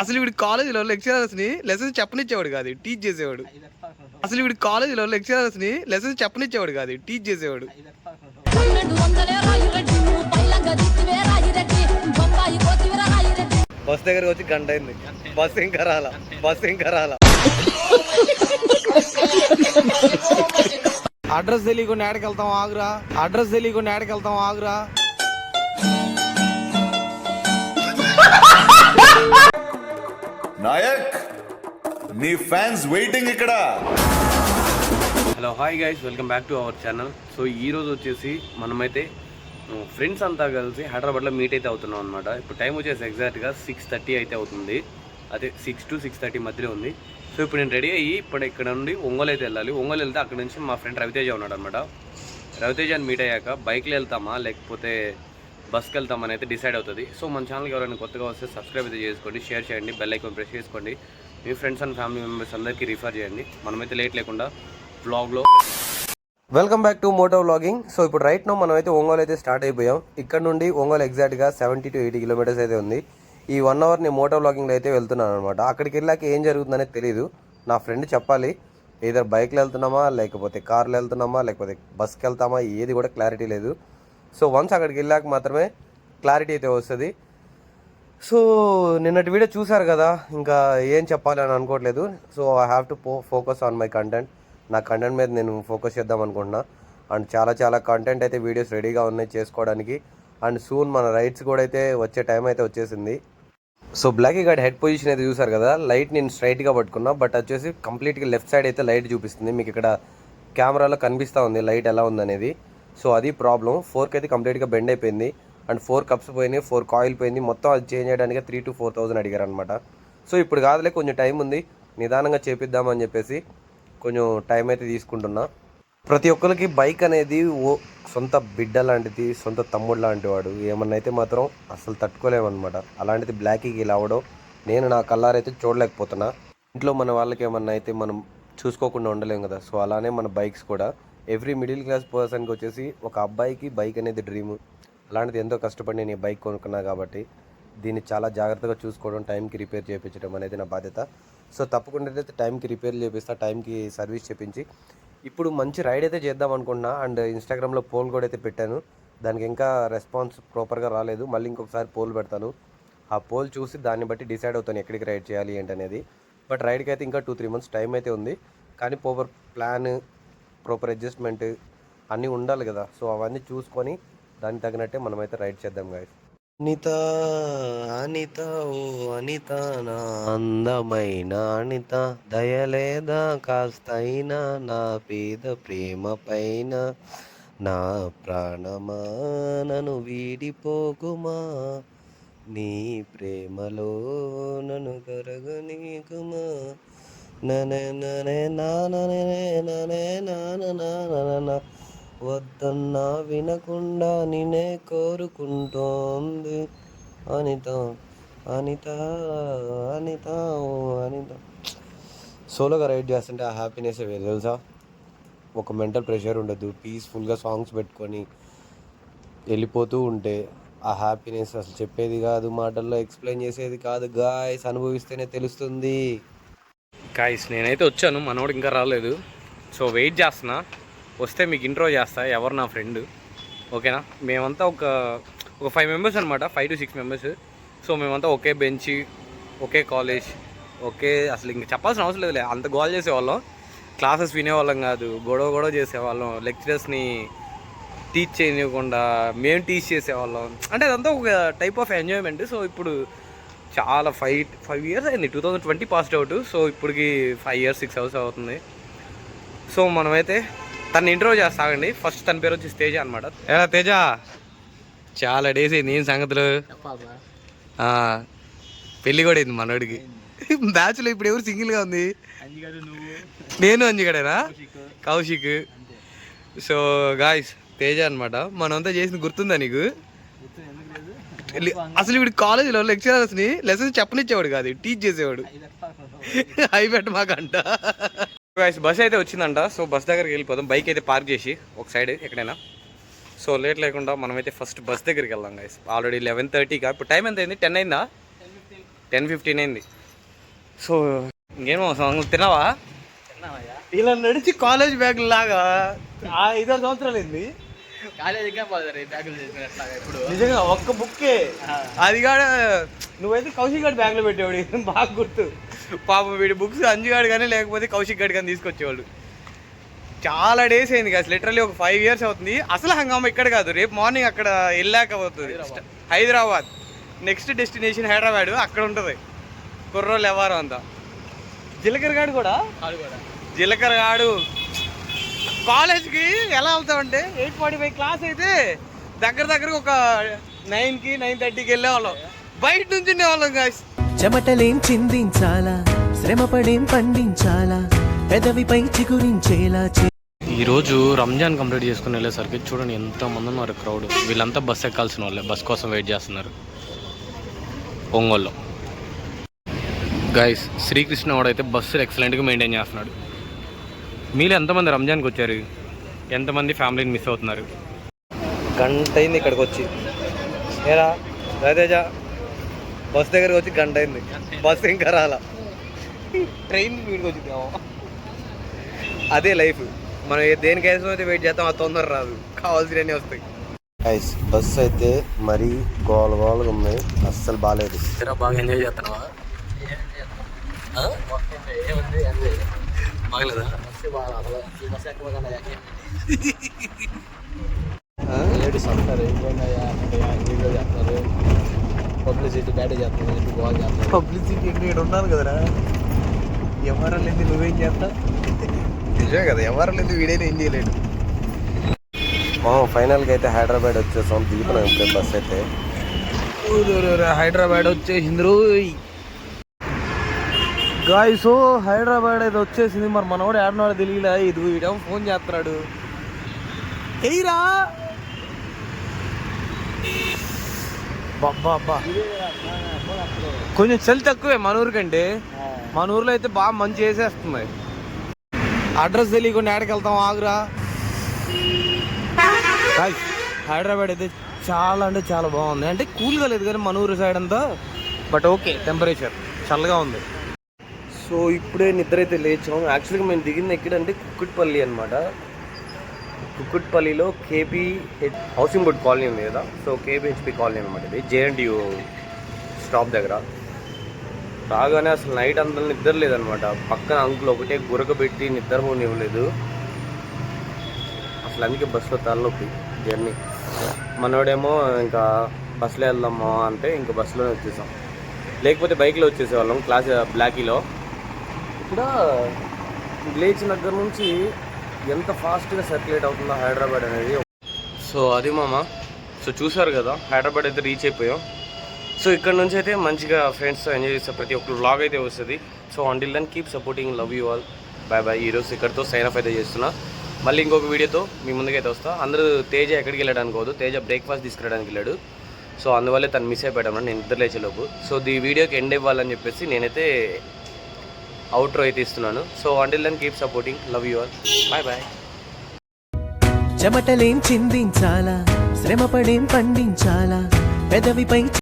అసలు వీడి కాలేజీలో లెక్చరర్స్ ని లెసన్స్ చెప్పనిచ్చేవాడు కాదు, టీచ్ చేసేవాడు. అసలు వీడి కాలేజీలో లెక్చరర్స్ ని లెసన్స్ చెప్పనిచ్చేవాడు కాదు, టీచ్ చేసేవాడు. బస్ దగ్గరకు వచ్చి గంట అయింది, బస్ ఇంకా రాలా. అడ్రస్ తెలియకుండా ఏడకెళ్తాం ఆగురా. నాయక్, నీ ఫ్యాన్స్ వెయిటింగ్ ఇక్కడ. Hello, hi guys, welcome back to our channel. So ఈరోజు వచ్చేసి మనమైతే ఫ్రెండ్స్ అంతా కలిసి హైదరాబాద్లో మీట్ అయితే అవుతున్నాం అనమాట. ఇప్పుడు టైం వచ్చేసి ఎగ్జాక్ట్గా 6:30 అయితే అవుతుంది. అదే 6 to 6:30 మధ్యలో ఉంది. సో ఇప్పుడు నేను రెడీ అయ్యి ఇప్పుడు ఇక్కడ నుండి ఒంగోలు అయితే వెళ్ళాలి. ఒంగోలు వెళ్తే అక్కడ నుంచి మా ఫ్రెండ్ రవితేజ ఉన్నాడు అనమాట. రవితేజని మీట్ అయ్యాక బైక్లో వెళ్తామా లేకపోతే బస్కి వెళ్తామని అయితే డిసైడ్ అవుతుంది. సో మన ఛానల్కి ఎవరైనా కొత్తగా వస్తే సబ్స్క్రైబ్ అయితే చేసుకోండి, షేర్ చేయండి, బెల్ ఐకాన్ ప్రెస్ చేసుకోండి, మీ ఫ్రెండ్స్ అండ్ ఫ్యామిలీ మెంబర్స్ అందరికీ రిఫర్ చేయండి. మనమైతే లేట్ లేకుండా వ్లాగ్లో welcome back to moto vlogging. So ఇప్పుడు రైట్ నో మనమైతే ఒంగోలు అయితే స్టార్ట్ అయిపోయాం. ఇక్కడ నుండి ఒంగోలు ఎగ్జాక్ట్గా 70 to 80 kilometers అయితే ఉంది. ఈ 1 hour నేను మోటో వ్లాగింగ్లో అయితే వెళ్తున్నాను అనమాట. అక్కడికి వెళ్ళాక ఏం జరుగుతుందనేది తెలియదు. నా ఫ్రెండ్ చెప్పాలి, ఏదైనా బైక్లో వెళ్తున్నామా లేకపోతే కార్లో వెళ్తున్నామా లేకపోతే బస్కి వెళ్తామా, ఏది కూడా క్లారిటీ లేదు. సో వన్స్ అక్కడికి వెళ్ళాక మాత్రమే క్లారిటీ అయితే వస్తుంది. సో నిన్నటి వీడియో చూసారు కదా, ఇంకా ఏం చెప్పాలి అని అనుకోవట్లేదు. So I have to focus on my content. నా కంటెంట్ మీద నేను ఫోకస్ చేద్దాం అనుకుంటున్నా. అండ్ చాలా కంటెంట్ అయితే వీడియోస్ రెడీగా ఉన్నాయి చేసుకోవడానికి. అండ్ సూన్ మన రైడ్స్ కూడా అయితే వచ్చే టైం అయితే వచ్చేసింది. సో బ్లాకీ గార్డ్ హెడ్ పొజిషన్ అయితే చూసారు కదా, లైట్ నేను స్ట్రైట్గా పట్టుకున్నా, బట్ వచ్చేసి కంప్లీట్గా లెఫ్ట్ సైడ్ అయితే లైట్ చూపిస్తుంది. మీకు ఇక్కడ కెమెరాలో కనిపిస్తూ ఉంది లైట్ ఎలా ఉందనేది. సో అది ప్రాబ్లం. 4కి అయితే కంప్లీట్గా బెండ్ అయిపోయింది. అండ్ 4 కప్స్ పోయినాయి, 4 కాయిల్ పోయింది. మొత్తం అది చేంజ్ చేయడానికి 3,000 to 4,000 అడిగారు అనమాట. సో ఇప్పుడు కాదులే, కొంచెం టైం ఉంది, నిదానంగా చేపిద్దామని చెప్పేసి కొంచెం టైం అయితే తీసుకుంటున్నా. ప్రతి ఒక్కరికి బైక్ అనేది సొంత బిడ్డ లాంటిది, సొంత తమ్ముడు లాంటి వాడు. ఏమన్నా అయితే మాత్రం అసలు తట్టుకోలేమన్నమాట. అలాంటిది బ్లాకీకి ఇలా అవ్వడం నేను నా కళ్ళారైతే చూడలేకపోతున్నా. ఇంట్లో మన వాళ్ళకి ఏమన్నా అయితే మనం చూసుకోకుండా ఉండలేం కదా. సో అలానే మన బైక్స్ కూడా ఎవ్రీ మిడిల్ క్లాస్ పర్సన్కి వచ్చేసి ఒక అబ్బాయికి బైక్ అనేది డ్రీము. అలాంటిది ఎంతో కష్టపడి నేను ఈ బైక్ కొనుక్కున్నా కాబట్టి దీన్ని చాలా జాగ్రత్తగా చూసుకోవడం, టైంకి రిపేర్ చేయించడం అనేది నా బాధ్యత. సో తప్పకుండా అయితే టైంకి రిపేర్ చేపిస్తా, టైంకి సర్వీస్ చేయించి ఇప్పుడు మంచి రైడ్ అయితే చేద్దాం అనుకున్నా. అండ్ ఇన్స్టాగ్రామ్లో పోల్ కూడా అయితే పెట్టాను, దానికి ఇంకా రెస్పాన్స్ ప్రాపర్గా రాలేదు. మళ్ళీ ఇంకొకసారి పోల్ పెడతాను. ఆ పోల్ చూసి దాన్ని బట్టి డిసైడ్ అవుతాను ఎక్కడికి రైడ్ చేయాలి ఏంటనేది. బట్ రైడ్కి అయితే ఇంకా 2-3 months టైం అయితే ఉంది. కానీ ప్రాపర్ ప్లాన్, ప్రాపర్ అడ్జస్ట్మెంట్ అన్నీ ఉండాలి కదా. సో అవన్నీ చూసుకొని దానికి తగినట్టే మనమైతే రైడ్ చేద్దాం గాయస్. అనిత ఓ అనిత, నా అందమైన అనిత, దయలేదా కాస్తైనా నా పేద ప్రేమ పైన, నా ప్రాణమా నన్ను వీడిపోకుమా, నీ ప్రేమలో నన్ను కరగనీకుమా, ననే ననే నాననే ననే నాన వద్దన్నా వినకుండా నిన్నే కోరుకుంటోంది అనిత అనిత అనిత ఓ అనిత. సోలోగా రైడ్ చేస్తుంటే ఆ హ్యాపీనెస్ వేరు తెలుసా. ఒక మెంటల్ ప్రెషర్ ఉండదు, పీస్ఫుల్గా సాంగ్స్ పెట్టుకొని వెళ్ళిపోతూ ఉంటే ఆ హ్యాపీనెస్ అసలు చెప్పేది కాదు, మాటల్లో ఎక్స్ప్లెయిన్ చేసేది కాదు గాయస్, అనుభవిస్తేనే తెలుస్తుంది. గాయస్ నేనైతే వచ్చాను, మనోడు ఇంకా రాలేదు. సో వెయిట్ చేస్తున్నా, వస్తే మీకు ఇంట్రో చేస్తా ఎవరు నా ఫ్రెండ్. ఓకేనా, మేమంతా ఒక 5 members అనమాట, 5 to 6 members. సో మేమంతా ఒకే బెంచ్, ఒకే కాలేజ్, ఒకే, అసలు ఇంక చెప్పాల్సిన అవసరం లేదులే, అంత గోల్ చేసేవాళ్ళం. క్లాసెస్ వినేవాళ్ళం కాదు, గొడవ చేసేవాళ్ళం. లెక్చరర్స్ని టీచ్ చేయనివ్వకుండా మేము టీచ్ చేసేవాళ్ళం. అంటే అదంతా ఒక టైప్ ఆఫ్ ఎంజాయ్మెంట్. సో ఇప్పుడు చాలా 5 years అయింది, 2020 పాస్డ్ అవుట్. సో ఇప్పటికి 5 years 6 hours అవుతుంది. సో మనమైతే తను ఇంట్రో చేస్తాగండి. ఫస్ట్ తన పేరు వచ్చి తేజ అనమాట. ఎలా తేజ, చాలా డేస్ అయింది, ఏం సంగతులు? పెళ్ళి కూడా అయింది మనోడికి. బ్యాచ్లో ఇప్పుడు ఎవరు సింగిల్గా ఉంది? నేను అంజిగడేనా, కౌశిక్. సో గాయస్ తేజ అనమాట. మనంతా చేసింది గుర్తుందా నీకు? అసలు వీడి కాలేజీలో లెక్చరర్స్ని లెసన్స్ చెప్పనిచ్చేవాడు కాదు, టీచ్ చేసేవాడు. అవి పెట్ట మాకంట. బస్ అయితే వచ్చిందంట. సో బస్ దగ్గరికి వెళ్ళిపోదాం, బైక్ అయితే పార్క్ చేసి ఒక సైడ్ ఎక్కడైనా. సో లేట్ లేకుండా మనమైతే ఫస్ట్ బస్ దగ్గరికి వెళ్దాం గైస్. ఆల్రెడీ 11:30గా, ఇప్పుడు టైం ఎంత అయింది? 10 అయిందా? 10:15 అయింది. సో ఇంకేమో తిన్నావా? ఇలా నడిచి కాలేజ్ బ్యాగ్ లాగా 5-6 సంవత్సరాలు అయింది. నిజంగా ఒక్క బుక్కే అది కాడ. నువ్వైతే కౌశిక్ గారి బ్యాగ్లో పెట్టేవాడు, బాగా గుర్తు. పాపం వీడి బుక్స్ అంజుగాడు కానీ లేకపోతే కౌశిక్ గాడి కానీ తీసుకొచ్చేవాళ్ళు. చాలా డేస్ అయింది కదా, లిటరల్లీ ఒక 5 years అవుతుంది. అసలు హంగామా ఇక్కడ కాదు, రేపు మార్నింగ్ అక్కడ వెళ్ళాక అవుతుంది. హైదరాబాద్ నెక్స్ట్ డెస్టినేషన్ హైదరాబాద్, అక్కడ ఉంటుంది కుర్రోళ్ళు ఎవరు అంతా. జీలకర్రగాడు కూడా, జీలకర్రగాడు కాలేజ్కి ఎలా వెళ్తామంటే 8:45 క్లాస్ అయితే దగ్గర ఒక 9కి 9:30కి వెళ్ళేవాళ్ళం. బయట నుంచి ఉండేవాళ్ళం గాయస్. చెమటలేం చిందించాలా, శ్రమపడేం పండించాలా, పెదవిపై చిగురించేలా. ఈరోజు రంజాన్ కంప్లీట్ చేసుకుని వెళ్ళేసరికి చూడండి ఎంతమంది ఉన్నారు క్రౌడ్. వీళ్ళంతా బస్ ఎక్కాల్సిన వాళ్ళే, బస్ కోసం వెయిట్ చేస్తున్నారు ఒంగోలులో. గైస్ శ్రీకృష్ణ వాడైతే బస్సులు ఎక్సలెంట్గా మెయింటైన్ చేస్తున్నాడు. మీరు ఎంతమంది రంజాన్కి వచ్చారు? ఎంతమంది ఫ్యామిలీని మిస్ అవుతున్నారు? గంట అయింది ఇక్కడికి వచ్చి. ఏరా రవితేజ, బస్ దగ్గరికి వచ్చి గంట అయింది, బస్సు ఇంకా రాలా. ట్రైన్ వీడికి వచ్చిందేమో. అదే లైఫ్, మనం దేనికైనా అయితే వెయిట్ చేస్తాం, అది తొందర రాదు, కావాల్సినవన్నీ వస్తాయి. బస్ అయితే మరీ గోలగా ఉంది, అస్సలు బాగాలేదు. బాగా ఎంజాయ్ చేస్తున్నావా? బాగలేదా? పబ్లిసిటీ బ్యాడ్ చేస్తున్నారు, పబ్లిసిటీ ఇక్కడ ఉన్నారు కదరా. ఎవరు లేదు, నువ్వేం చేస్తావు? నిజమే కదా, ఎవరు లేదు, వీడైనా ఏం చేయలేడు. ఫైనల్గా అయితే హైదరాబాద్ వచ్చేసాం, దిగుతున్నాం ఇప్పుడే బస్ అయితే. హైదరాబాద్ వచ్చేసింది గాయస్. హైదరాబాద్ అయితే వచ్చేసింది. మరి మనవాడు ఏడనాడు తెలియలే. ఇది వీడేమో ఫోన్ చేస్తున్నాడు. ఎయిరా బాబ్బా, కొంచెం చలి తక్కువే మన ఊరి కంటే. మన ఊర్లో అయితే బాగా మంచి చేసేస్తుంది. అడ్రస్ తెలియకుండా ఏడకి వెళ్తాం, ఆగురా. హైదరాబాద్ అయితే చాలా అంటే చాలా బాగుంది. అంటే కూల్గా లేదు కానీ మన ఊరు సైడ్ అంతా, బట్ ఓకే టెంపరేచర్ చల్లగా ఉంది. సో ఇప్పుడే నిద్ర అయితే లేచాం. యాక్చువల్గా మేము దిగింది ఎక్కడంటే కుక్కుట్పల్లి అనమాట. కుక్కుట్పల్లిలో కేపీ హౌసింగ్ బోర్డ్ కాలనీ ఉంది కదా, సో కేపీహెచ్పి కాలనీ అనమాట. ఇది జేఎన్టీయూ స్టాప్ దగ్గర. రాగానే అసలు నైట్ అంతా నిద్ర లేదనమాట. పక్కన అంకుల్ ఒకటే గురకబెట్టి నిద్ర ఇవ్వలేదు అసలు. అందుకే బస్సులో తలనొప్పి జర్నీ. మనోడేమో ఇంకా బస్సులో వెళ్దామా అంటే ఇంకా బస్సులోనే వచ్చేసాం, లేకపోతే బైక్లో వచ్చేసేవాళ్ళం క్లాస్ బ్లాకీలో. ఇక్కడ లేచిన దగ్గర నుంచి ఎంత ఫాస్ట్గా సర్క్యులేట్ అవుతుందో హైదరాబాద్ అనేది. సో అది మామ. సో చూసారు కదా, హైదరాబాద్ అయితే రీచ్ అయిపోయాం. సో ఇక్కడ నుంచి అయితే మంచిగా ఫ్రెండ్స్తో ఎంజాయ్ చేస్తే ప్రతి ఒక్కరు వ్లాగ్ అయితే వస్తుంది. So until then keep supporting, love you all, bye bye. ఈరోజు ఇక్కడితో సైన్ అప్ అయితే చేస్తున్నా. మళ్ళీ ఇంకొక వీడియోతో మీ ముందుకైతే వస్తా. అందరూ తేజ ఎక్కడికి వెళ్ళడానికి పోదు, తేజ బ్రేక్ఫాస్ట్ తీసుకురావడానికి వెళ్ళాడు. సో అందువల్లే తను మిస్ అయిపోయాడు నేను నిద్ర లేచేలోపు. సో ఈ వీడియోకి ఎండ్ ఇవ్వాలని చెప్పేసి నేనైతే అవుట్రో అయితే ఇస్తున్నాను. So until then keep supporting, love you all, bye bye. చెమటలేం చిందించాలా, శ్రమపడేం పండించాలా, పెదవిపై